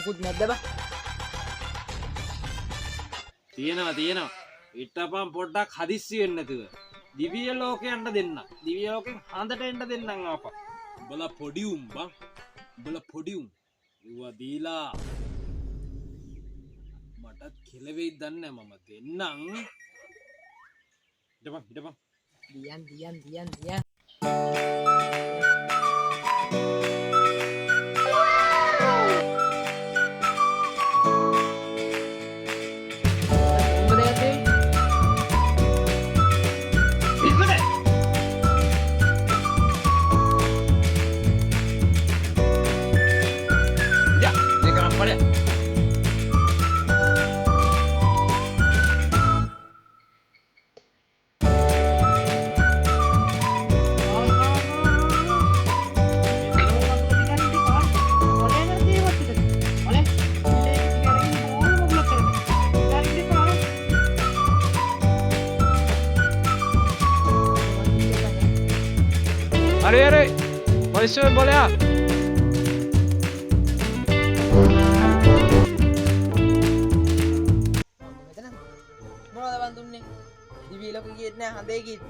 මුකුත් නැද්ද බා? තියෙනවා. ඊටපම් පොඩ්ඩක් හදිස්සි වෙන්න නැතුව. දිව්‍ය ලෝකෙට දෙන්න. දිව්‍ය ලෝකෙන් හඳට එන්න දෙන්නම් ආපා. උඹලා පොඩි උම් බං. ඌවා දීලා මටත් කෙලවෙයිද දන්නේ නැහැ මම දෙන්නම්. හිටපන්. දියන්. Ari, posisi boleh ya? මොනවද බන් දුන්නේ? දිවි ලෝකෙ ගියෙත් නෑ හඳේ ගියෙත්.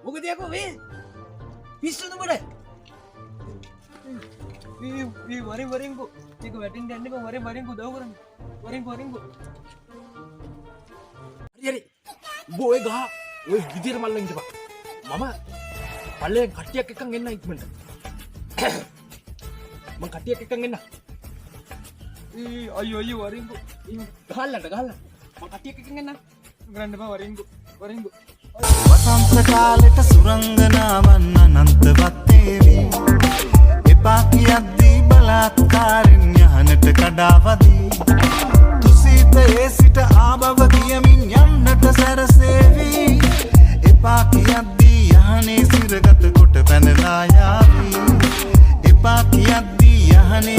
මොකද යකෝ මේ? පිස්සුද උඹට? වරින්කෝ. ඒක වැටින්න යන්න එපා. වරින්කෝ දව කරන්න. වරින්කෝ. හරි. බෝ ඒ ගහ. ඔය විදියට මල්ලෙන් ඉඳපන්. මම පල්ලෙන් කට්ටියක් එක්කන් එන්න ඉක්මනට. මං කට්ටියක් එක්කන් එන්න. අයියෝ වරින්කෝ. ගහන්න. මං කට්ටියක් එක්කන් එන්න. ගන්න එපා වරින්කෝ. වසන්ත කාලෙට සුරංගනාවන් අනන්තවත් වේවි එපා කියද්දී බලාත්කාරෙන් යහනට කඩාවදී